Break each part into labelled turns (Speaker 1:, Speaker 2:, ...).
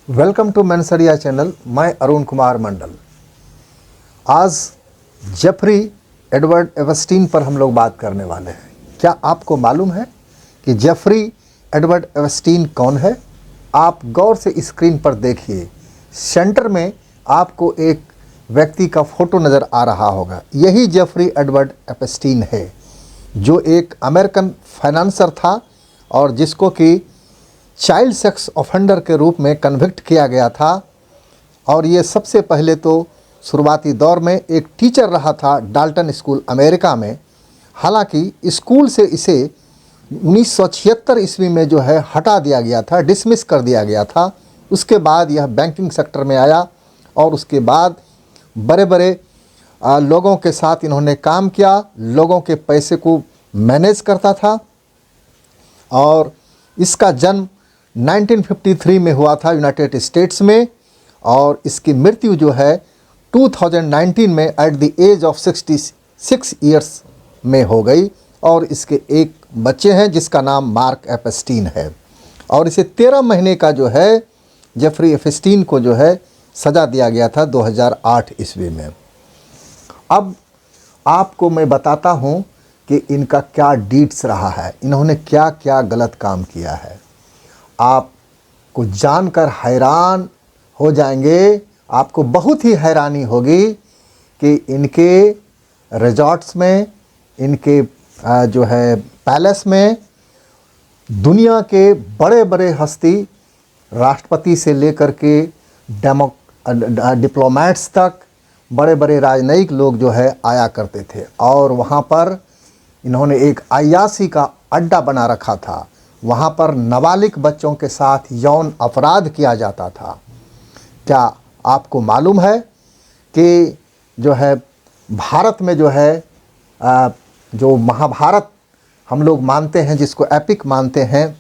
Speaker 1: Welcome to मैनसरिया channel. मैं अरुण कुमार मंडल। आज Jeffrey Edward Epstein पर हम लोग बात करने वाले हैं। क्या आपको मालूम है कि जेफरी एडवर्ड एपस्टीन कौन है? आप गौर से स्क्रीन पर देखिए, सेंटर में आपको एक व्यक्ति का फोटो नज़र आ रहा होगा। यही जेफरी एडवर्ड एपस्टीन है, जो एक अमेरिकन फाइनेंसर था और जिसको कि चाइल्ड सेक्स ऑफेंडर के रूप में कन्विक्ट किया गया था। और ये सबसे पहले तो शुरुआती दौर में एक टीचर रहा था डाल्टन स्कूल अमेरिका में। हालांकि स्कूल से इसे 1976 ईस्वी में जो है हटा दिया गया था, डिसमिस कर दिया गया था। उसके बाद यह बैंकिंग सेक्टर में आया और उसके बाद बड़े बड़े लोगों के साथ इन्होंने काम किया, लोगों के पैसे को मैनेज करता था। और इसका जन्म 1953 में हुआ था यूनाइटेड स्टेट्स में, और इसकी मृत्यु जो है 2019 में at the age of 66 years में हो गई। और इसके एक बच्चे हैं जिसका नाम मार्क एपस्टीन है। और इसे 13 महीने का जो है जेफरी एपस्टीन को जो है सज़ा दिया गया था 2008 ईस्वी में। अब आपको मैं बताता हूँ कि इनका क्या डीड्स रहा है, इन्होंने क्या क्या गलत काम किया है। आपको जानकर हैरान हो जाएंगे, आपको बहुत ही हैरानी होगी कि इनके रिजॉर्ट्स में, इनके जो है पैलेस में दुनिया के बड़े बड़े हस्ती, राष्ट्रपति से लेकर के डिप्लोमेट्स तक बड़े बड़े राजनयिक लोग जो है आया करते थे। और वहाँ पर इन्होंने एक अय्याशी का अड्डा बना रखा था। वहाँ पर नाबालिग बच्चों के साथ यौन अपराध किया जाता था। क्या आपको मालूम है कि जो है भारत में जो है जो महाभारत हम लोग मानते हैं, जिसको एपिक मानते हैं,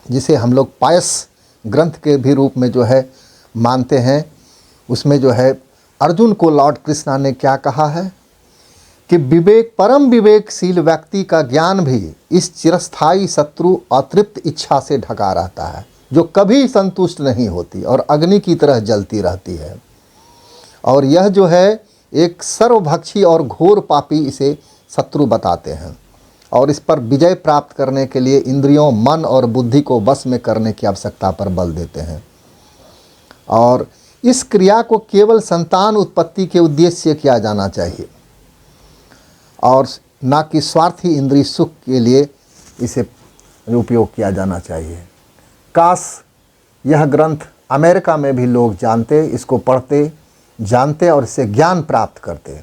Speaker 1: जिसे हम लोग पायस ग्रंथ के भी रूप में जो है मानते हैं, उसमें जो है अर्जुन को लॉर्ड कृष्णा ने क्या कहा है कि परम विवेकशील व्यक्ति का ज्ञान भी इस चिरस्थायी शत्रु अतृप्त इच्छा से ढका रहता है, जो कभी संतुष्ट नहीं होती और अग्नि की तरह जलती रहती है। और यह जो है एक सर्वभक्षी और घोर पापी इसे शत्रु बताते हैं। और इस पर विजय प्राप्त करने के लिए इंद्रियों, मन और बुद्धि को वश में करने की आवश्यकता पर बल देते हैं। और इस क्रिया को केवल संतान उत्पत्ति के उद्देश्य से किया जाना चाहिए और ना कि स्वार्थी इंद्रिय सुख के लिए इसे उपयोग किया जाना चाहिए। काश यह ग्रंथ अमेरिका में भी लोग जानते, इसको पढ़ते, जानते और इससे ज्ञान प्राप्त करते।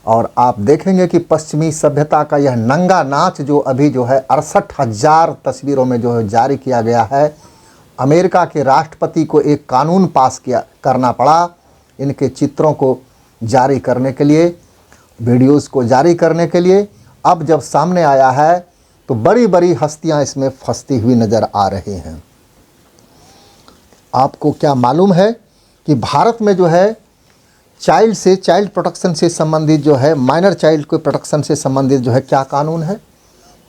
Speaker 1: और आप देखेंगे कि पश्चिमी सभ्यता का यह नंगा नाच जो अभी जो है 68,000 तस्वीरों में जो है जारी किया गया है, अमेरिका के राष्ट्रपति को एक कानून पास करना पड़ा इनके चित्रों को जारी करने के लिए, वीडियोस को जारी करने के लिए। अब जब सामने आया है तो बड़ी बड़ी हस्तियां इसमें फंसती हुई नज़र आ रही हैं। आपको क्या मालूम है कि भारत में जो है चाइल्ड प्रोटेक्शन से संबंधित जो है, माइनर चाइल्ड को प्रोटेक्शन से संबंधित जो है क्या कानून है?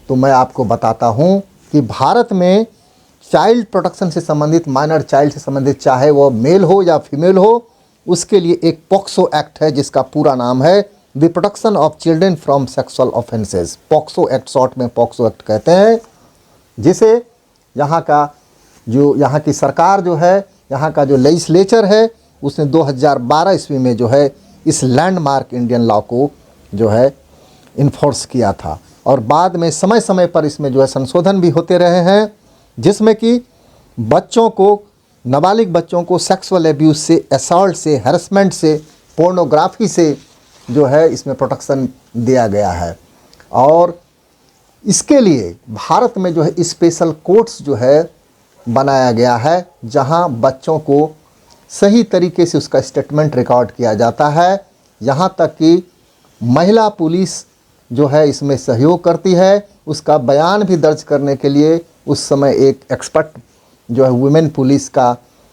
Speaker 1: तो मैं आपको बताता हूं कि भारत में चाइल्ड प्रोटेक्शन से संबंधित, माइनर चाइल्ड से संबंधित, चाहे वो मेल हो या फीमेल हो, उसके लिए एक पॉक्सो एक्ट है जिसका पूरा नाम है the protection of children from sexual offences. POCSO act, short में पॉक्सो एक्ट कहते हैं, जिसे यहाँ की सरकार जो है, यहाँ का जो लेजिस्लेचर है, उसने 2012 ईस्वी में जो है इस लैंडमार्क इंडियन लॉ को जो है इन्फोर्स किया था। और बाद में समय समय पर इसमें जो है संशोधन भी होते रहे हैं, जिसमें कि बच्चों को, नाबालिग बच्चों को सेक्सुअल एब्यूज़ से, असॉल्ट से, हैरेसमेंट से, पोर्नोग्राफी से जो है इसमें प्रोटेक्शन दिया गया है। और इसके लिए भारत में जो है स्पेशल कोर्ट्स जो है बनाया गया है, जहां बच्चों को सही तरीके से उसका स्टेटमेंट रिकॉर्ड किया जाता है। यहां तक कि महिला पुलिस जो है इसमें सहयोग करती है। उसका बयान भी दर्ज करने के लिए उस समय एक एक्सपर्ट जो है वुमेन पुलिस का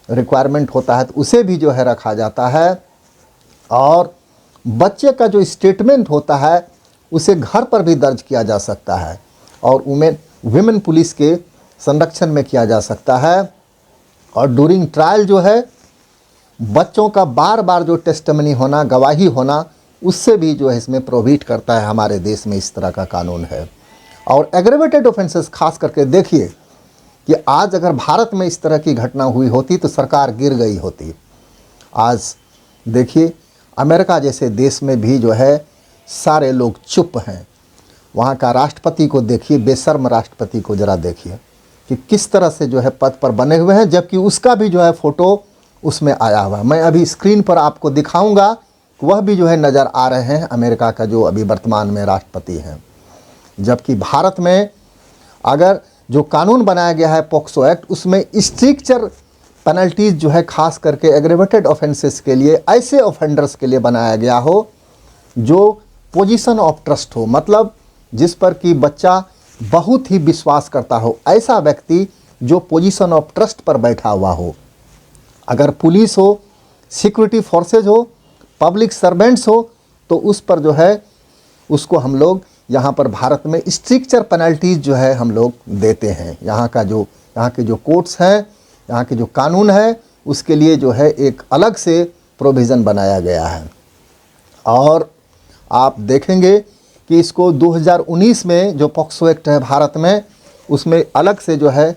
Speaker 1: रिक्वायरमेंट होता है, तो उसे भी जो है रखा जाता है। और बच्चे का जो स्टेटमेंट होता है उसे घर पर भी दर्ज किया जा सकता है और वुमेन पुलिस के संरक्षण में किया जा सकता है। और ड्यूरिंग ट्रायल जो है बच्चों का बार बार जो टेस्टिमनी होना, गवाही होना, उससे भी जो है इसमें प्रोहिबिट करता है। हमारे देश में इस तरह का कानून है। और एग्रेवेटेड ऑफेंसेस खास करके देखिए कि आज अगर भारत में इस तरह की घटना हुई होती तो सरकार गिर गई होती। आज देखिए अमेरिका जैसे देश में भी जो है सारे लोग चुप हैं। वहाँ का राष्ट्रपति को देखिए, बेशर्म राष्ट्रपति को ज़रा देखिए कि किस तरह से जो है पद पर बने हुए हैं, जबकि उसका भी जो है फ़ोटो उसमें आया हुआ है। मैं अभी स्क्रीन पर आपको दिखाऊंगा, वह भी जो है नज़र आ रहे हैं अमेरिका का जो अभी वर्तमान में राष्ट्रपति हैं। जबकि भारत में अगर जो कानून बनाया गया है पॉक्सो एक्ट, उसमें स्ट्रिक्चर पेनल्टीज जो है खास करके एग्रेवेटेड ऑफेंसेस के लिए, ऐसे ऑफेंडर्स के लिए बनाया गया हो जो पोजीशन ऑफ ट्रस्ट हो, मतलब जिस पर कि बच्चा बहुत ही विश्वास करता हो, ऐसा व्यक्ति जो पोजीशन ऑफ ट्रस्ट पर बैठा हुआ हो। अगर पुलिस हो, सिक्योरिटी फोर्सेज हो, पब्लिक सर्वेंट्स हो, तो उस पर जो है उसको हम लोग यहाँ पर भारत में स्ट्रिक्चर पेनल्टीज जो है हम लोग देते हैं। यहाँ के जो कोर्ट्स हैं, यहाँ के जो कानून है, उसके लिए जो है एक अलग से प्रोविज़न बनाया गया है। और आप देखेंगे कि इसको 2019 में जो पॉक्सो एक्ट है भारत में, उसमें अलग से जो है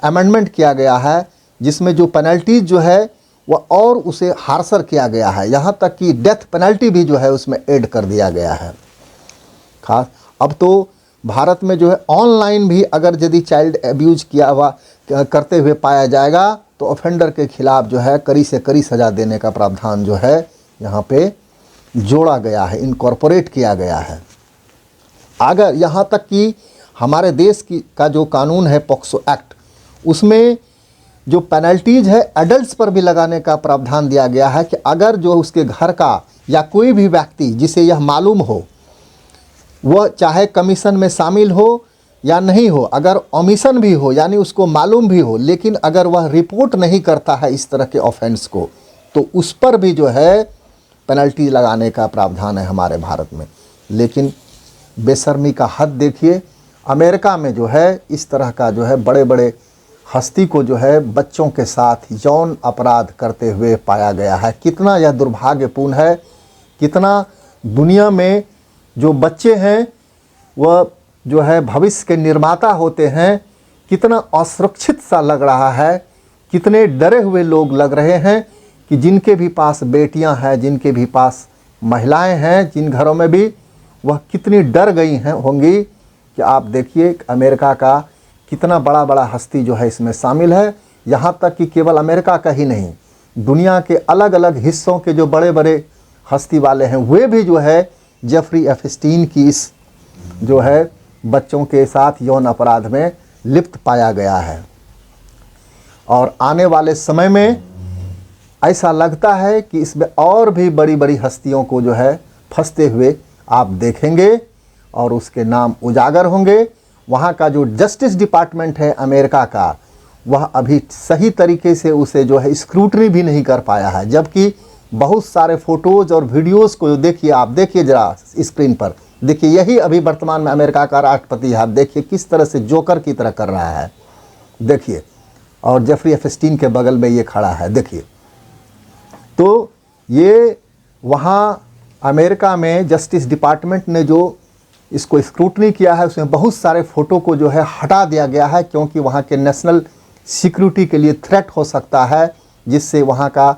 Speaker 1: अमेंडमेंट किया गया है, जिसमें जो पेनल्टीज जो है वह और उसे हार्सर किया गया है। यहाँ तक कि डेथ पेनल्टी भी जो है उसमें ऐड कर दिया गया है। खास अब तो भारत में जो है ऑनलाइन भी अगर यदि चाइल्ड एब्यूज किया हुआ करते हुए पाया जाएगा तो ऑफेंडर के खिलाफ जो है कड़ी से कड़ी सज़ा देने का प्रावधान जो है यहाँ पे जोड़ा गया है, इनकॉर्पोरेट किया गया है। अगर यहाँ तक कि हमारे देश का जो कानून है पॉक्सो एक्ट, उसमें जो पेनल्टीज है एडल्ट्स पर भी लगाने का प्रावधान दिया गया है कि अगर जो उसके घर का या कोई भी व्यक्ति जिसे यह मालूम हो, वह चाहे कमीशन में शामिल हो या नहीं हो, अगर ओमिशन भी हो यानी उसको मालूम भी हो, लेकिन अगर वह रिपोर्ट नहीं करता है इस तरह के ऑफेंस को, तो उस पर भी जो है पेनल्टी लगाने का प्रावधान है हमारे भारत में। लेकिन बेशर्मी का हद देखिए, अमेरिका में जो है इस तरह का जो है बड़े बड़े हस्ती को जो है बच्चों के साथ यौन अपराध करते हुए पाया गया है। कितना यह दुर्भाग्यपूर्ण है, कितना दुनिया में जो बच्चे हैं वह जो है भविष्य के निर्माता होते हैं, कितना असुरक्षित सा लग रहा है, कितने डरे हुए लोग लग रहे हैं कि जिनके भी पास बेटियां हैं, जिनके भी पास महिलाएं हैं, जिन घरों में भी, वह कितनी डर गई हैं होंगी कि आप देखिए अमेरिका का कितना बड़ा बड़ा हस्ती जो है इसमें शामिल है। यहाँ तक कि केवल अमेरिका का ही नहीं, दुनिया के अलग अलग हिस्सों के जो बड़े बड़े हस्ती वाले हैं वे भी जो है जेफरी एपस्टीन की इस जो है बच्चों के साथ यौन अपराध में लिप्त पाया गया है। और आने वाले समय में ऐसा लगता है कि इसमें और भी बड़ी बड़ी हस्तियों को जो है फंसते हुए आप देखेंगे और उसके नाम उजागर होंगे। वहाँ का जो जस्टिस डिपार्टमेंट है अमेरिका का, वह अभी सही तरीके से उसे जो है स्क्रूटनी भी नहीं कर पाया है, जबकि बहुत सारे फ़ोटोज़ और वीडियोज़ को देखिए, आप देखिए ज़रा स्क्रीन पर देखिए, यही अभी वर्तमान में अमेरिका का राष्ट्रपति है। आप देखिए किस तरह से जोकर की तरह कर रहा है, देखिए, और जेफरी एपस्टीन के बगल में ये खड़ा है, देखिए। तो ये वहाँ अमेरिका में जस्टिस डिपार्टमेंट ने जो इसको स्क्रूटनी किया है, उसमें बहुत सारे फ़ोटो को जो है हटा दिया गया है, क्योंकि वहाँ के नेशनल सिक्योरिटी के लिए थ्रेट हो सकता है, जिससे वहाँ का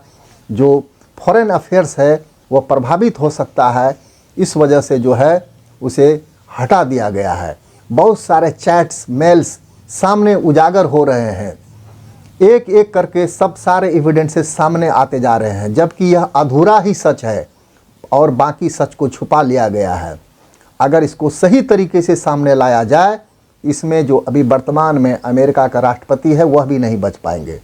Speaker 1: जो फॉरेन अफेयर्स है वह प्रभावित हो सकता है। इस वजह से जो है उसे हटा दिया गया है। बहुत सारे चैट्स, मेल्स सामने उजागर हो रहे हैं, एक एक करके सब सारे एविडेंसेस सामने आते जा रहे हैं, जबकि यह अधूरा ही सच है और बाकी सच को छुपा लिया गया है। अगर इसको सही तरीके से सामने लाया जाए, इसमें जो अभी वर्तमान में अमेरिका का राष्ट्रपति है वह भी नहीं बच पाएंगे।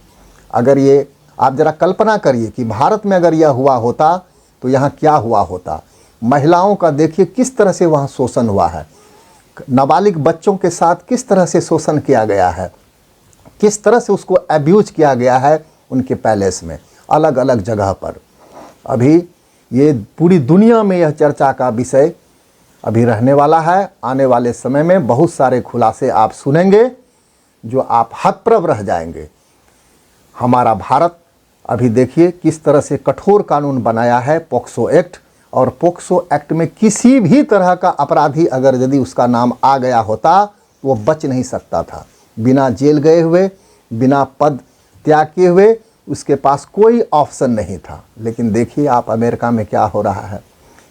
Speaker 1: अगर ये आप ज़रा कल्पना करिए कि भारत में अगर यह हुआ होता तो यहाँ क्या हुआ होता। महिलाओं का देखिए किस तरह से वहाँ शोषण हुआ है, नाबालिग बच्चों के साथ किस तरह से शोषण किया गया है, किस तरह से उसको एब्यूज किया गया है उनके पैलेस में, अलग अलग जगह पर। अभी ये पूरी दुनिया में यह चर्चा का विषय अभी रहने वाला है। आने वाले समय में बहुत सारे खुलासे आप सुनेंगे जो आप हतप्रभ रह जाएंगे। हमारा भारत अभी देखिए किस तरह से कठोर कानून बनाया है, पॉक्सो एक्ट। और पॉक्सो एक्ट में किसी भी तरह का अपराधी अगर यदि उसका नाम आ गया होता वो बच नहीं सकता था। बिना जेल गए हुए, बिना पद त्याग किए हुए उसके पास कोई ऑप्शन नहीं था। लेकिन देखिए आप अमेरिका में क्या हो रहा है,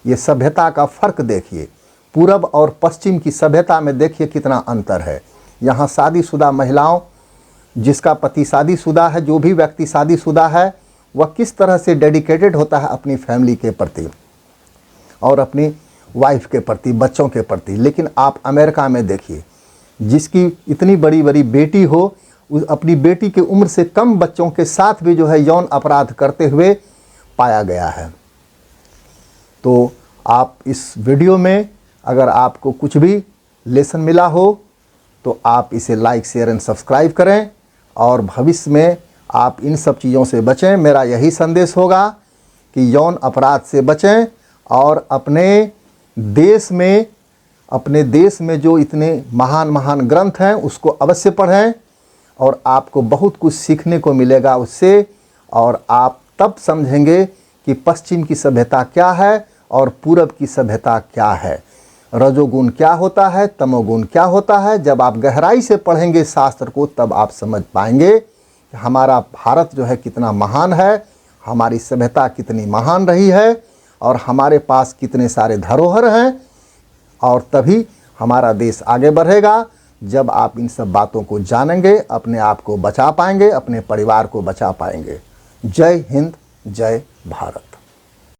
Speaker 1: ये सभ्यता का फ़र्क देखिए। पूरब और पश्चिम की सभ्यता में देखिए कितना अंतर है। यहाँ शादीशुदा महिलाओं, जिसका पति शादीशुदा है, जो भी व्यक्ति शादीशुदा है, वह किस तरह से डेडिकेटेड होता है अपनी फैमिली के प्रति और अपनी वाइफ के प्रति, बच्चों के प्रति। लेकिन आप अमेरिका में देखिए, जिसकी इतनी बड़ी बड़ी बेटी हो, अपनी बेटी की उम्र से कम बच्चों के साथ भी जो है यौन अपराध करते हुए पाया गया है। तो आप इस वीडियो में अगर आपको कुछ भी लेसन मिला हो तो आप इसे लाइक, शेयर एंड सब्सक्राइब करें और भविष्य में आप इन सब चीज़ों से बचें। मेरा यही संदेश होगा कि यौन अपराध से बचें और अपने देश में जो इतने महान महान ग्रंथ हैं उसको अवश्य पढ़ें और आपको बहुत कुछ सीखने को मिलेगा उससे। और आप तब समझेंगे कि पश्चिम की सभ्यता क्या है और पूरब की सभ्यता क्या है, रजोगुण क्या होता है, तमोगुण क्या होता है। जब आप गहराई से पढ़ेंगे शास्त्र को तब आप समझ पाएंगे कि हमारा भारत जो है कितना महान है, हमारी सभ्यता कितनी महान रही है और हमारे पास कितने सारे धरोहर हैं। और तभी हमारा देश आगे बढ़ेगा जब आप इन सब बातों को जानेंगे, अपने आप को बचा पाएंगे, अपने परिवार को बचा पाएंगे। जय हिंद, जय भारत।